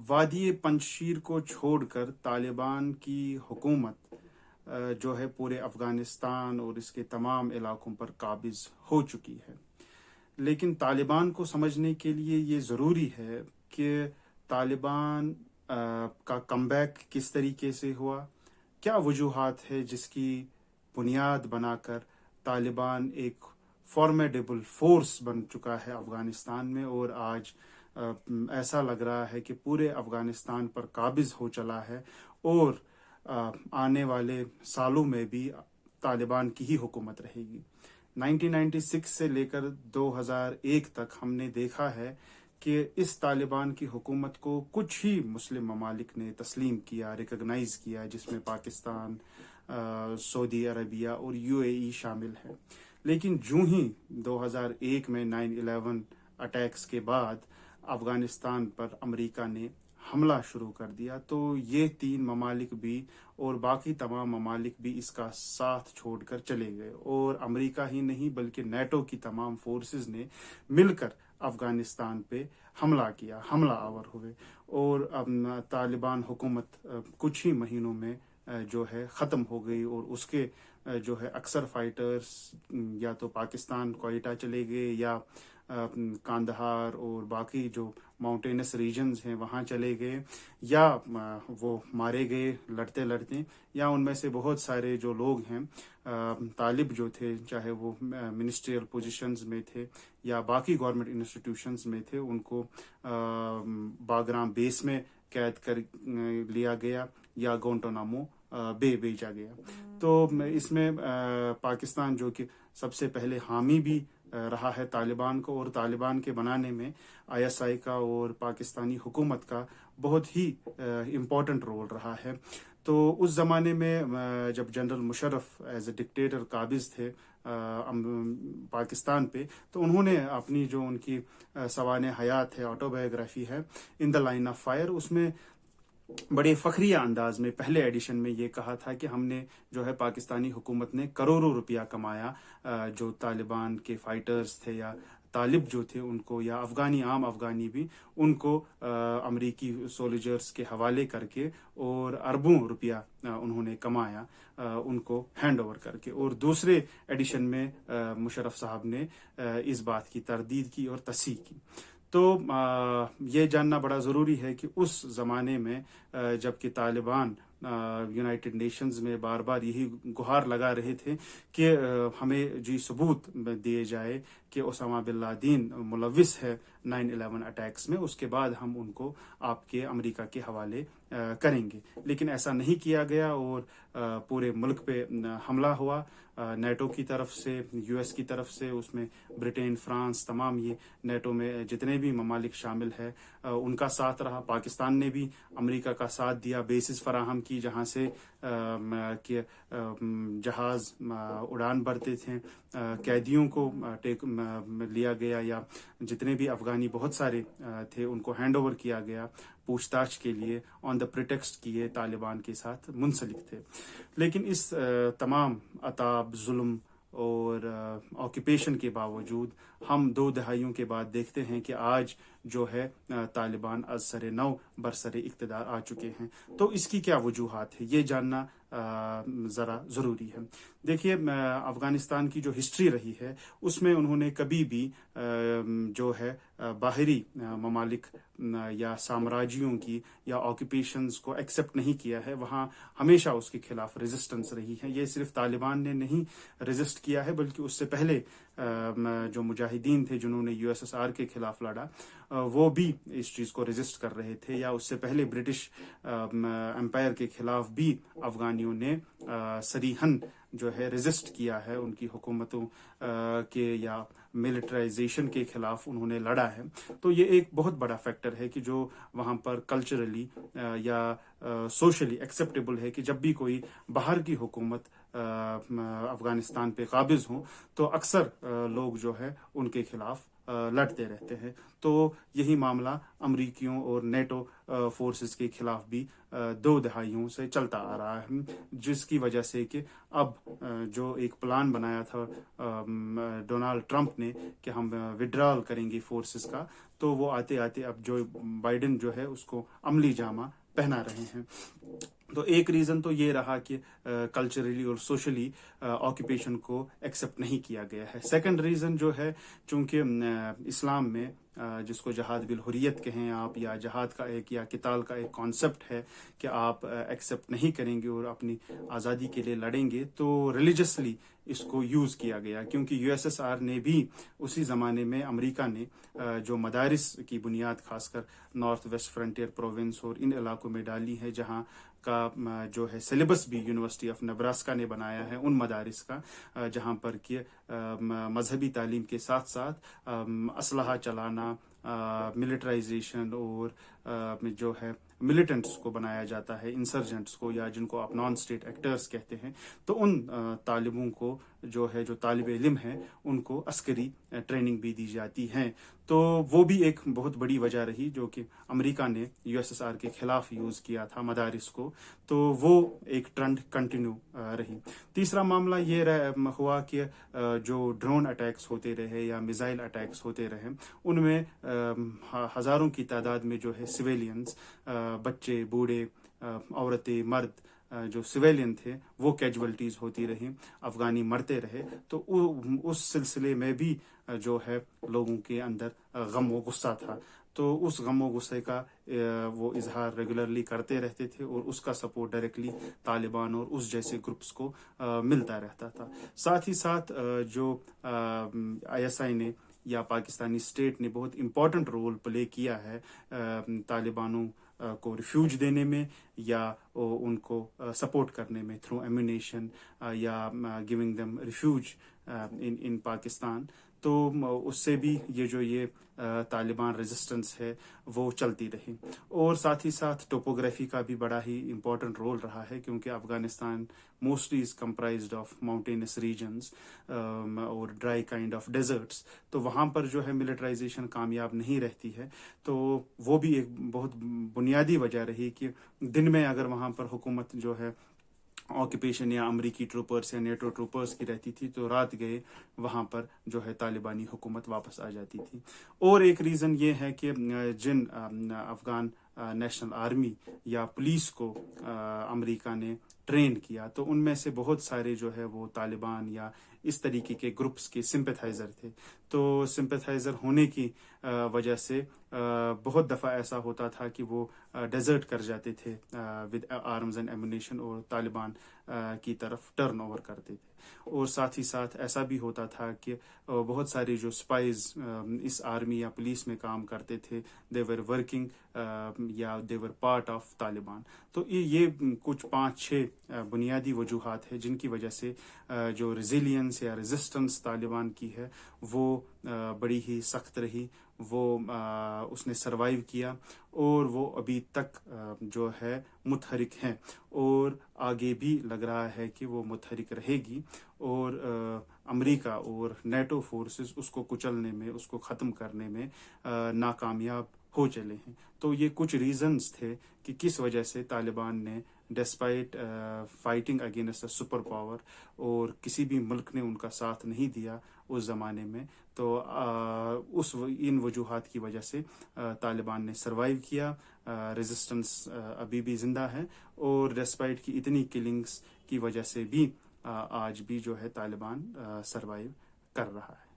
وادی پنجشیر کو چھوڑ کر طالبان کی حکومت جو ہے پورے افغانستان اور اس کے تمام علاقوں پر قابض ہو چکی ہے. لیکن طالبان کو سمجھنے کے لیے یہ ضروری ہے کہ طالبان کا کم بیک کس طریقے سے ہوا، کیا وجوہات ہے جس کی بنیاد بنا کر طالبان ایک فارمیڈیبل فورس بن چکا ہے افغانستان میں، اور آج ایسا لگ رہا ہے کہ پورے افغانستان پر قابض ہو چلا ہے، اور آنے والے سالوں میں بھی طالبان کی ہی حکومت رہے گی. 1996 سے لے کر 2001 تک ہم نے دیکھا ہے کہ اس طالبان کی حکومت کو کچھ ہی مسلم ممالک نے تسلیم کیا، ریکگنائز کیا، جس میں پاکستان، سعودی عربیہ اور UAE شامل ہے. لیکن جو ہی 2001 میں 9/11 اٹیکس کے بعد افغانستان پر امریکہ نے حملہ شروع کر دیا، تو یہ 3 ممالک بھی اور باقی تمام ممالک بھی اس کا ساتھ چھوڑ کر چلے گئے، اور امریکہ ہی نہیں بلکہ نیٹو کی تمام فورسز نے مل کر افغانستان پہ حملہ کیا، حملہ آور ہوئے، اور طالبان حکومت کچھ ہی مہینوں میں جو ہے ختم ہو گئی، اور اس کے جو ہے اکثر فائٹرز یا تو پاکستان کوئٹہ چلے گئے، یا کاندہار اور باقی جو ماؤنٹینس ریجنز ہیں وہاں چلے گئے، یا وہ مارے گئے لڑتے لڑتے، یا ان میں سے بہت سارے جو لوگ ہیں طالب جو تھے، چاہے وہ منسٹریل پوزیشنز میں تھے یا باقی گورنمنٹ انسٹیٹیوشنز میں تھے، ان کو باگرام بیس میں قید کر لیا گیا یا گوانٹانامو بے بھیجا گیا. تو اس میں پاکستان جو کہ سب سے پہلے حامی بھی رہا ہے طالبان کو، اور طالبان کے بنانے میں ISI کا اور پاکستانی حکومت کا بہت ہی امپورٹنٹ رول رہا ہے. تو اس زمانے میں جب general Musharraf as a dictator قابض تھے پاکستان پہ، تو انہوں نے اپنی جو ان کی سوانح حیات ہے، آٹو بایوگرافی ہے ان دا لائن آف فائر، اس میں بڑے فخریہ انداز میں پہلے ایڈیشن میں یہ کہا تھا کہ ہم نے جو ہے پاکستانی حکومت نے کروڑوں روپیہ کمایا جو طالبان کے فائٹرز تھے یا طالب جو تھے ان کو، یا عام افغانی بھی ان کو امریکی سولجرز کے حوالے کر کے، اور اربوں روپیہ انہوں نے کمایا ان کو ہینڈ اوور کر کے. اور دوسرے ایڈیشن میں مشرف صاحب نے اس بات کی تردید کی اور تصحیح کی. تو یہ جاننا بڑا ضروری ہے کہ اس زمانے میں جب کہ طالبان یونائٹڈ نیشنز میں بار بار یہی گہار لگا رہے تھے کہ ہمیں جی ثبوت دیے جائے کہ اسامہ بن لادن ملوث ہے 9/11 اٹیکس میں، اس کے بعد ہم ان کو آپ کے امریکہ کے حوالے کریں گے. لیکن ایسا نہیں کیا گیا، اور پورے ملک پہ حملہ ہوا نیٹو کی طرف سے، US کی طرف سے، اس میں برٹین، فرانس، تمام یہ نیٹو میں جتنے بھی ممالک شامل ہے ان کا ساتھ رہا. پاکستان نے بھی امریکہ کا ساتھ دیا، بیسز فراہم کی جہاں سے کہ جہاز اڑان بھرتے تھے، قیدیوں کو لیا گیا، یا جتنے بھی افغانی بہت سارے تھے ان کو ہینڈ اوور کیا گیا پوچھ تاچھ کے لیے، آن دا پریٹیکسٹ کی یہ طالبان کے ساتھ منسلک تھے. لیکن اس تمام عذاب، ظلم اور آکوپیشن کے باوجود ہم 2 دہائیوں کے بعد دیکھتے ہیں کہ آج جو ہے طالبان از سر نو برسر اقتدار آ چکے ہیں. تو اس کی کیا وجوہات ہے یہ جاننا ذرا ضروری ہے. دیکھیے افغانستان کی جو ہسٹری رہی ہے اس میں انہوں نے کبھی بھی جو ہے باہری ممالک یا سامراجیوں کی یا آکوپیشنز کو ایکسیپٹ نہیں کیا ہے، وہاں ہمیشہ اس کے خلاف ریزسٹنس رہی ہے. یہ صرف طالبان نے نہیں ریزسٹ کیا ہے بلکہ اس سے پہلے جو مجاہدین تھے جنہوں نے USSR کے خلاف لڑا وہ بھی اس چیز کو ریزسٹ کر رہے تھے، یا اس سے پہلے برٹش امپائر کے خلاف بھی افغانیوں نے صریحاً جو ہے ریزسٹ کیا ہے، ان کی حکومتوں کے یا ملٹرائزیشن کے خلاف انہوں نے لڑا ہے. تو یہ ایک بہت بڑا فیکٹر ہے کہ جو وہاں پر کلچرلی یا سوشلی ایکسیپٹیبل ہے کہ جب بھی کوئی باہر کی حکومت افغانستان پہ قابض ہوں تو اکثر لوگ جو ہے ان کے خلاف لڑتے رہتے ہیں. تو یہی معاملہ امریکیوں اور نیٹو فورسز کے خلاف بھی 2 دہائیوں سے چلتا آ رہا ہے، جس کی وجہ سے کہ اب جو ایک پلان بنایا تھا ڈونالڈ ٹرمپ نے کہ ہم وڈرال کریں گے فورسز کا، تو وہ آتے آتے اب جو بائیڈن جو ہے اس کو عملی جامہ پہنا رہے ہیں. تو ایک ریزن تو یہ رہا کہ کلچرلی اور سوشلی آکوپیشن کو ایکسیپٹ نہیں کیا گیا ہے. سیکنڈ ریزن جو ہے، چونکہ اسلام میں جس کو جہاد بالحریت کہیں آپ، یا جہاد کا ایک یا قتال کا ایک کانسیپٹ ہے کہ آپ ایکسیپٹ نہیں کریں گے اور اپنی آزادی کے لیے لڑیں گے، تو ریلیجسلی اس کو یوز کیا گیا. کیونکہ یو ایس ایس آر نے بھی اسی زمانے میں، امریکہ نے جو مدارس کی بنیاد خاص کر نارتھ ویسٹ فرنٹیئر پروونس اور ان علاقوں میں ڈالی ہے، جہاں کا جو ہے سلیبس بھی یونیورسٹی آف نبراسکا نے بنایا ہے، ان مدارس کا، جہاں پر کہ مذہبی تعلیم کے ساتھ ساتھ اسلحہ چلانا، ملٹرائزیشن اور جو ہے ملیٹنٹس کو بنایا جاتا ہے، انسرجنٹس کو، یا جن کو آپ نان اسٹیٹ ایکٹرز کہتے ہیں. تو ان طالبوں کو جو طالب علم ہیں ان کو عسکری ٹریننگ بھی دی جاتی ہے. تو وہ بھی ایک بہت بڑی وجہ رہی جو کہ امریکہ نے یو ایس ایس آر کے خلاف یوز کیا تھا مدارس کو. تو وہ ایک ٹرینڈ کنٹینیو رہی. تیسرا معاملہ یہ ہوا کہ جو ڈرون اٹیکس ہوتے رہے یا میزائل اٹیکس ہوتے رہے، ان میں ہزاروں کی تعداد میں جو ہے سویلینز، بچے، بوڑھے، عورتیں، مرد، جو سویلین تھے وہ کیجولٹیز ہوتی رہی، افغانی مرتے رہے. تو اس سلسلے میں بھی جو ہے لوگوں کے اندر غم و غصہ تھا. تو اس غم و غصے کا وہ اظہار ریگولرلی کرتے رہتے تھے، اور اس کا سپورٹ ڈائریکٹلی طالبان اور اس جیسے گروپس کو ملتا رہتا تھا. ساتھ ہی ساتھ جو آئی ایس آئی نے یا پاکستانی اسٹیٹ نے بہت امپورٹنٹ رول پلے کیا ہے طالبانوں کو ریفیوج دینے میں، یا ان کو سپورٹ کرنے میں تھرو ایمونیشن، یا گیونگ دیم ریفیوج ان پاکستان. تو اس سے بھی یہ طالبان ریزسٹنس ہے وہ چلتی رہی. اور ساتھ ہی ساتھ ٹوپوگرافی کا بھی بڑا ہی امپورٹنٹ رول رہا ہے، کیونکہ Afghanistan mostly is comprised of mountains regions اور ڈرائی کائنڈ آف ڈیزرٹس. تو وہاں پر جو ہے ملٹرائزیشن کامیاب نہیں رہتی ہے. تو وہ بھی ایک بہت بنیادی وجہ رہی کہ دن میں اگر وہاں پر حکومت جو ہے آکوپیشن یا امریکی ٹروپرس یا نیٹو ٹروپرس کی رہتی تھی، تو رات گئے وہاں پر جو ہے طالبانی حکومت واپس آ جاتی تھی. اور ایک ریزن یہ ہے کہ جن افغان نیشنل آرمی یا پولیس کو امریکہ نے ٹرین کیا، تو ان میں سے بہت سارے جو ہے وہ طالبان یا اس طریقے کے گروپس کے سمپیتھائزر تھے. تو سمپیتھائزر ہونے کی وجہ سے بہت دفعہ ایسا ہوتا تھا کہ وہ ڈیزرٹ کر جاتے تھے ود آرمز اینڈ ایمونیشن، اور طالبان کی طرف ٹرن اوور کرتے تھے. اور ساتھ ہی ساتھ ایسا بھی ہوتا تھا کہ بہت سارے جو سپائز اس آرمی یا پولیس میں کام کرتے تھے، دے ور ورکنگ یا دے ور پارٹ آف طالبان. تو یہ کچھ 5-6 بنیادی وجوہات ہیں جن کی وجہ سے جو ریزیلینس یا ریزسٹنس طالبان کی ہے وہ بڑی ہی سخت رہی. وہ اس نے سروائیو کیا، اور وہ ابھی تک جو ہے متحرک ہیں، اور آگے بھی لگ رہا ہے کہ وہ متحرک رہے گی. اور امریکہ اور نیٹو فورسز اس کو کچلنے میں، اس کو ختم کرنے میں ناکامیاب ہو چلے ہیں. تو یہ کچھ ریزنز تھے کہ کس وجہ سے طالبان نے despite fighting against a super power, اور کسی بھی ملک نے ان کا ساتھ نہیں دیا اس زمانے میں، تو ان وجوہات کی وجہ سے طالبان نے سروائیو کیا. ریزسٹنس ابھی بھی زندہ ہے، اور ڈسپائٹ کی اتنی کلنگز کی وجہ سے بھی آج بھی جو ہے طالبان سروائیو کر رہا ہے.